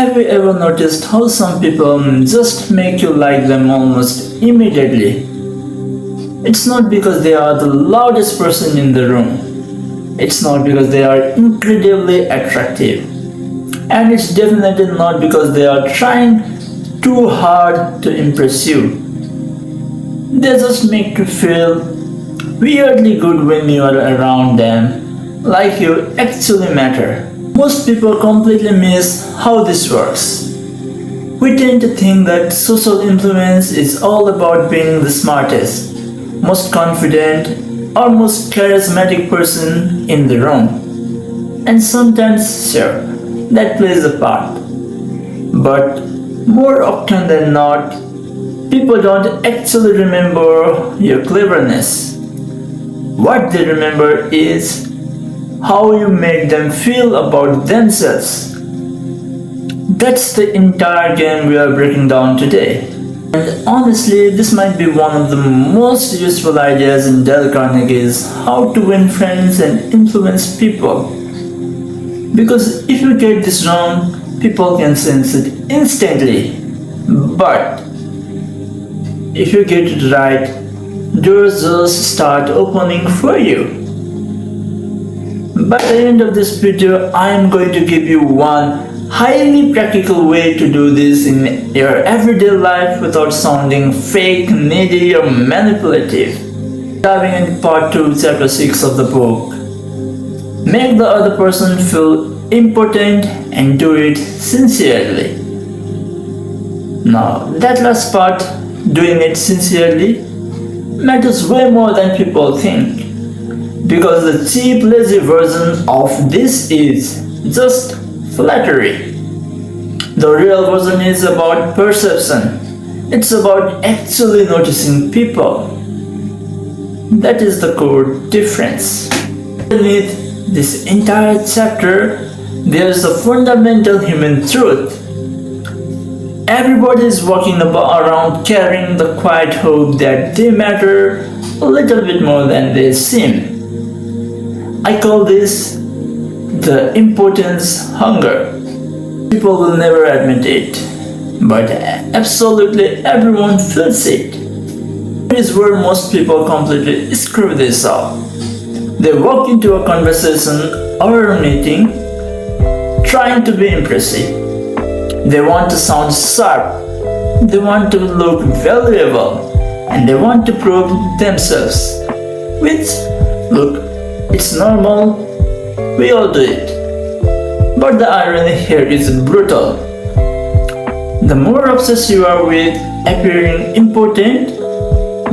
Have you ever noticed how some people just make you like them almost immediately? It's not because they are the loudest person in the room. It's not because they are incredibly attractive. And it's definitely not because they are trying too hard to impress you. They just make you feel weirdly good when you are around them, like you actually matter. Most people completely miss how this works. We tend to think that social influence is all about being the smartest, most confident, or most charismatic person in the room. And sometimes, sure, that plays a part. But more often than not, people don't actually remember your cleverness. What they remember is how you made them feel about themselves. That's the entire game we are breaking down today. And honestly, this might be one of the most useful ideas in Dale Carnegie's How to Win Friends and Influence People. Because if you get this wrong, people can sense it instantly. But if you get it right, doors just start opening for you. By the end of this video, I am going to give you one highly practical way to do this in your everyday life without sounding fake, needy, or manipulative. Diving into part 2, chapter 6 of the book. Make the other person feel important and do it sincerely. Now, that last part, doing it sincerely, matters way more than people think. Because the cheap, lazy version of this is just flattery. The real version is about perception. It's about actually noticing people. That is the core difference. Beneath this entire chapter, there's a fundamental human truth. Everybody is walking around carrying the quiet hope that they matter a little bit more than they seem. I call this the importance hunger. People will never admit it, but absolutely everyone feels it. Here is where most people completely screw this up. They walk into a conversation or a meeting trying to be impressive. They want to sound sharp, they want to look valuable, and they want to prove themselves. Which, look, it's normal, we all do it. But the irony here is brutal. The more obsessed you are with appearing important,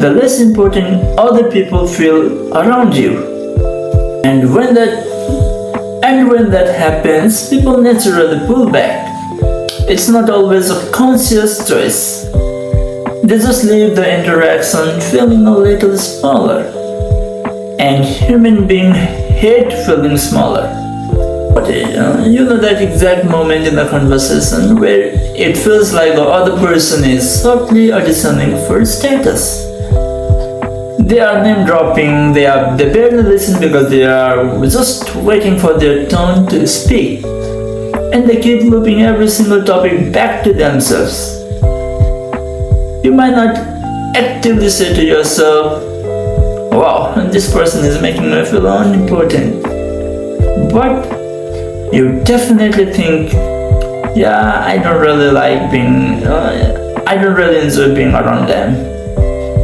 the less important other people feel around you. And when that happens, people naturally pull back. It's not always a conscious choice. They just leave the interaction feeling a little smaller. And human beings hate feeling smaller. But you know that exact moment in the conversation where it feels like the other person is softly auditioning for status. They are name dropping, they barely listen because they are just waiting for their turn to speak. And they keep looping every single topic back to themselves. You might not actively say to yourself, wow, this person is making me feel unimportant. But you definitely think, yeah, I don't really enjoy being around them.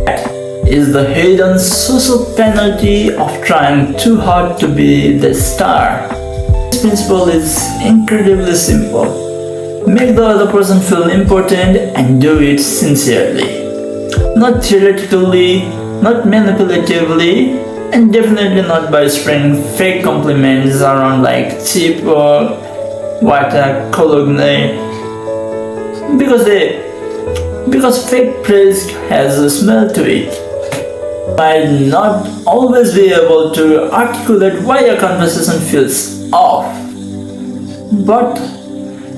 That is the hidden social penalty of trying too hard to be the star. This principle is incredibly simple. Make the other person feel important and do it sincerely. Not theoretically, not manipulatively, and definitely not by spraying fake compliments around like cheap or white cologne. Because fake praise has a smell to it. Might not always be able to articulate why a conversation feels off, but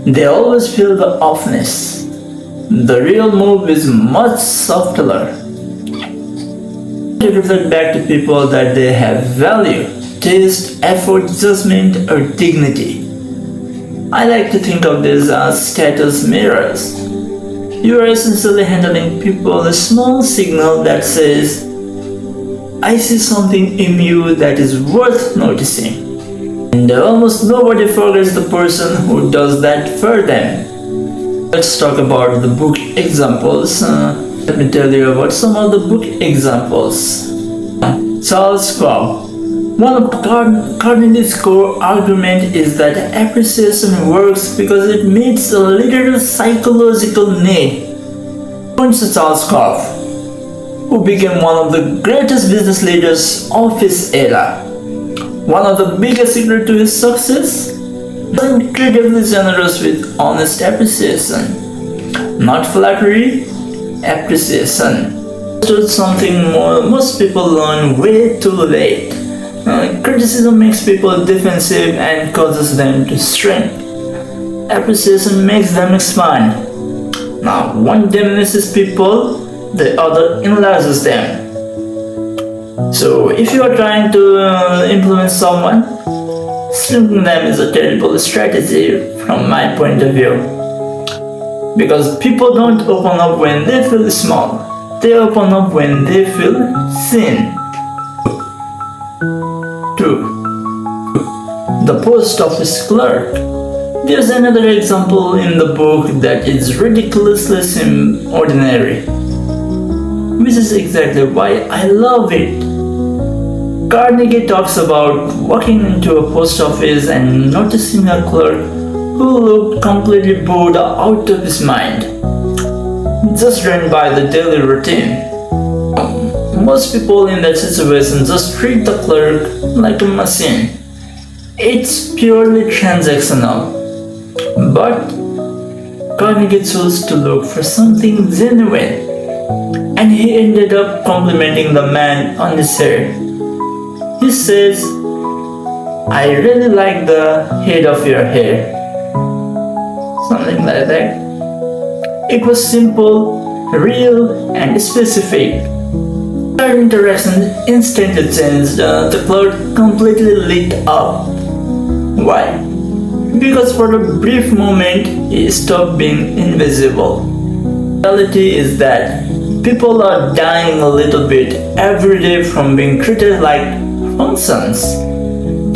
they always feel the offness. The real move is much subtler. To reflect back to people that they have value, taste, effort, judgment, or dignity. I like to think of this as status mirrors. You are essentially handling people a small signal that says, I see something in you that is worth noticing. And almost nobody forgets the person who does that for them. Let's talk about the book examples. Let me tell you about some of the book examples. Charles Schwab. One of Carnegie's core argument is that appreciation works because it meets a literal psychological need. According to Charles Schwab, who became one of the greatest business leaders of his era, one of the biggest secrets to his success is incredibly generous with honest appreciation. Not flattery, appreciation. It's something most people learn way too late. Criticism makes people defensive and causes them to shrink. Appreciation makes them expand. Now, one diminishes people, the other enlarges them. So, if you are trying to influence someone, shrinking them is a terrible strategy from my point of view. Because people don't open up when they feel small, they open up when they feel seen. 2. The post office clerk. There's another example in the book that is ridiculously ordinary, which is exactly why I love it. Carnegie talks about walking into a post office and noticing a clerk who looked completely bored out of his mind, just ran by the daily routine. Most people in that situation just treat the clerk like a machine. It's purely transactional. But Carnegie chose to look for something genuine, and he ended up complimenting the man on his hair. He says, I really like the head of your hair. Something like that. It was simple, real, and specific. Our interaction instantly changed. The clerk completely lit up. Why? Because for a brief moment he stopped being invisible. The reality is that people are dying a little bit every day from being treated like functions.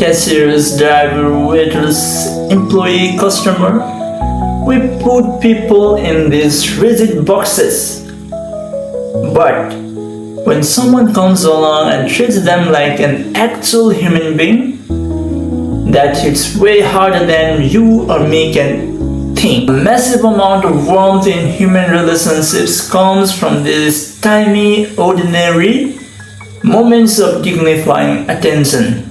Cashiers, driver, waiters, employee, customer. We put people in these rigid boxes. But when someone comes along and treats them like an actual human being, that hits way harder than you or me can think. A massive amount of warmth in human relationships comes from these tiny, ordinary moments of dignifying attention.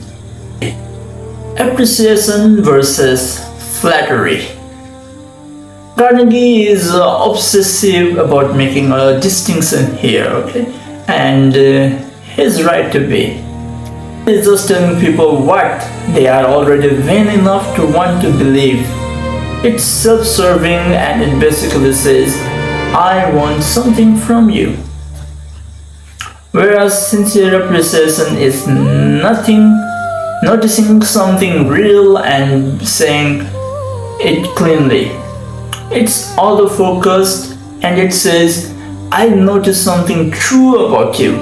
Appreciation versus flattery. Carnegie is obsessive about making a distinction here, okay? And he's right to be. He's just telling people what they are already vain enough to want to believe. It's self-serving and it basically says, I want something from you. Whereas sincere appreciation is noticing something real and saying it cleanly. It's auto-focused and it says, I noticed something true about you.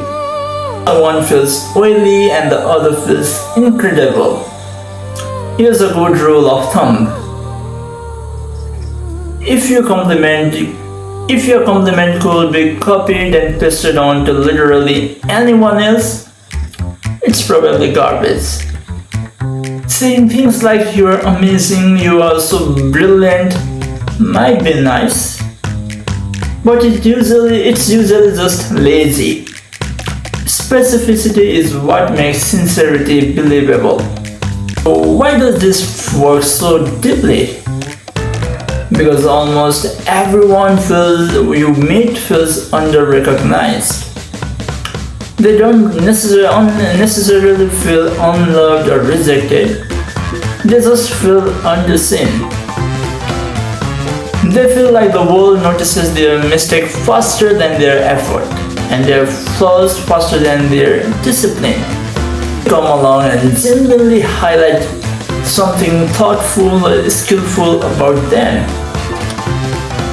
One feels oily and the other feels incredible. Here's a good rule of thumb. If your compliment could be copied and pasted on to literally anyone else, it's probably garbage. Saying things like you are amazing, you are so brilliant might be nice, but it's usually just lazy. Specificity is what makes sincerity believable. So why does this work so deeply? Because almost everyone you meet feels under-recognized. They don't necessarily feel unloved or rejected. They just feel underseen. They feel like the world notices their mistake faster than their effort, and their flaws faster than their discipline. Come along and genuinely highlight something thoughtful, skillful about them.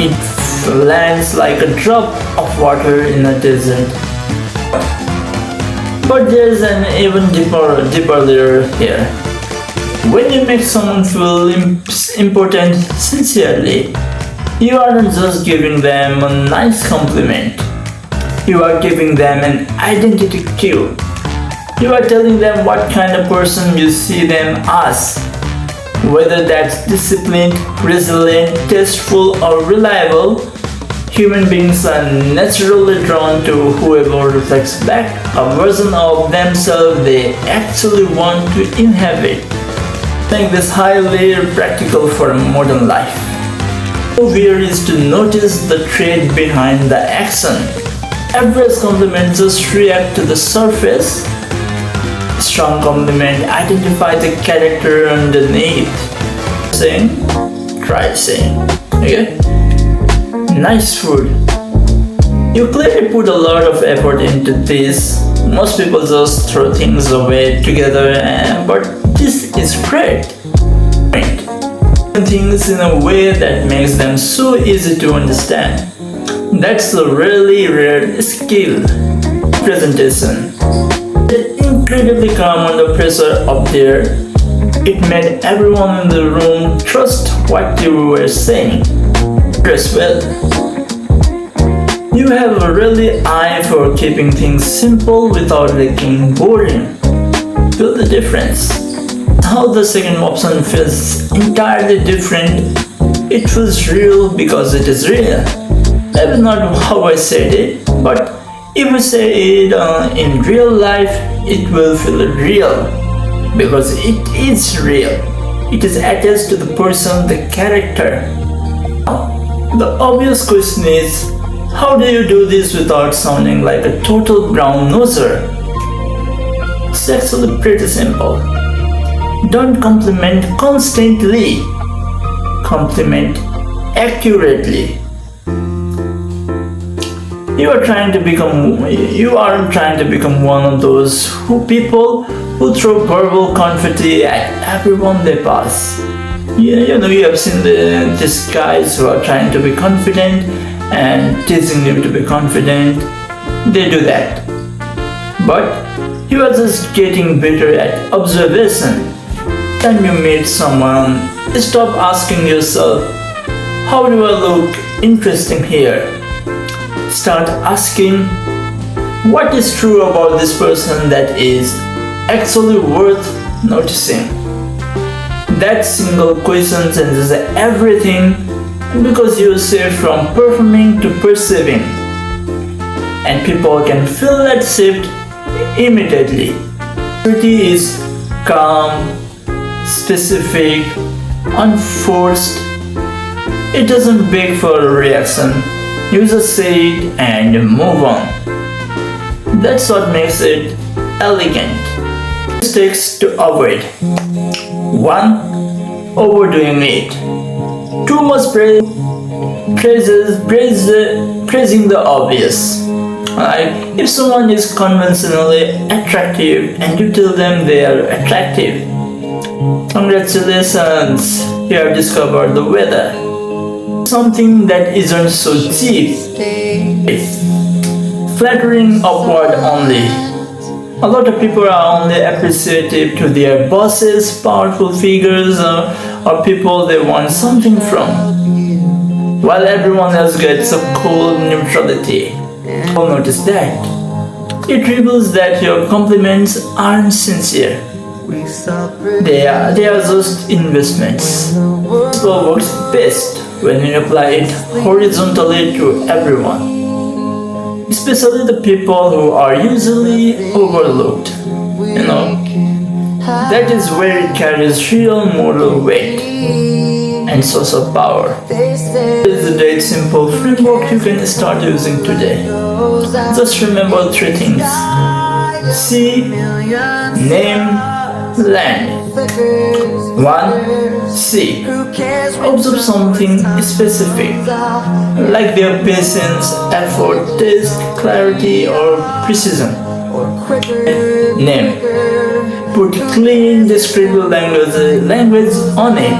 It lands like a drop of water in a desert. But there's an even deeper layer here. When you make someone feel important sincerely, you aren't just giving them a nice compliment. You are giving them an identity cue. You are telling them what kind of person you see them as. Whether that's disciplined, resilient, tasteful, or reliable, human beings are naturally drawn to whoever reflects back a version of themselves they actually want to inhabit. Make this highly practical for modern life. Here is to notice the trait behind the action. Average compliments just react to the surface. Strong compliment identify the character underneath. Try saying, okay? Nice food. You clearly put a lot of effort into this. Most people just throw things away together, but this is great. Things in a way that makes them so easy to understand. That's a really rare skill. Presentation. Incredibly calm under pressure up there. It made everyone in the room trust what you were saying. Dress well. You have a really eye for keeping things simple without making boring. Feel the difference. How the second option feels entirely different. It feels real because it is real. That is not how I said it, but if you say it in real life, it will feel real because it is real. It is attached to the person, the character. The obvious question is, how do you do this without sounding like a total brown noser? It's actually pretty simple. Don't compliment constantly. Compliment accurately. You aren't trying to become one of those people who throw verbal confetti at everyone they pass. You have seen these guys who are trying to be confident and teasing you to be confident. They do that. But you are just getting better at observation. When you meet someone, stop asking yourself, how do I look interesting here? Start asking, what is true about this person that is actually worth noticing? That single question changes everything because you shift from performing to perceiving. And people can feel that shift immediately. Beauty is calm, specific, unforced. It doesn't beg for a reaction. You just say it and move on. That's what makes it elegant. Mistakes to avoid. 1. Overdoing it. Too much praising the obvious. Like if someone is conventionally attractive and you tell them they are attractive, congratulations, you have discovered the weather. Something that isn't so cheap. Flattering upward only. A lot of people are only appreciative to their bosses, powerful figures, or people they want something from, while everyone else gets a cold neutrality. You'll notice that. It reveals that your compliments aren't sincere. They are just investments. This works best when you apply it horizontally to everyone, especially the people who are usually overlooked. That is where it carries real moral weight and social power. This is the date simple framework you can start using today. Just remember 3 things: see, name, land. 1. See. Observe something specific, like their patience, effort, taste, clarity, or precision. Name. Put clean, descriptive language on it.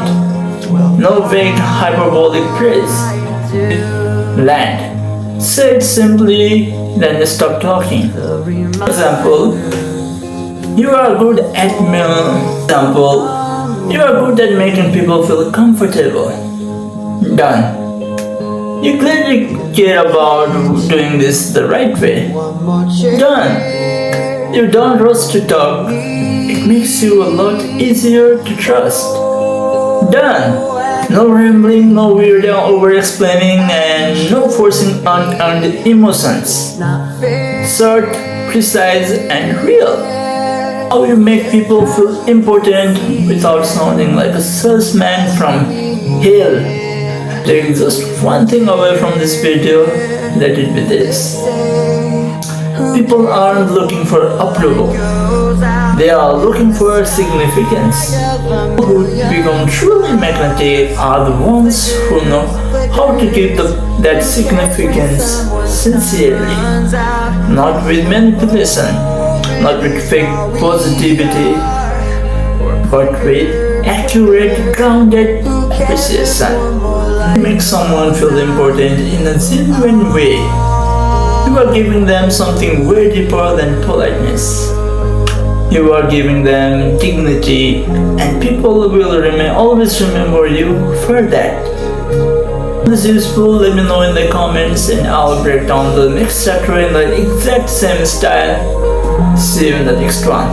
No vague, hyperbolic praise. Land. Say it simply, then stop talking. For example, you are good at making people feel comfortable. Done. You clearly care about doing this the right way. Done. You don't rush to talk. It makes you a lot easier to trust. Done. No rambling, no weird over-explaining, and no forcing unearned emotions. Short, precise, and real. How you make people feel important without sounding like a salesman from hell. Take just one thing away from this video, let it be this. People aren't looking for approval. They are looking for significance. People who become truly magnetic are the ones who know how to give that significance sincerely. Not with manipulation, not with fake positivity, but with accurate, grounded appreciation. Make someone feel important in a genuine way. You are giving them something way deeper than politeness. You are giving them dignity, and people will always remember you for that. If this is useful, let me know in the comments, and I'll break down the next chapter in the exact same style. See you in the next one.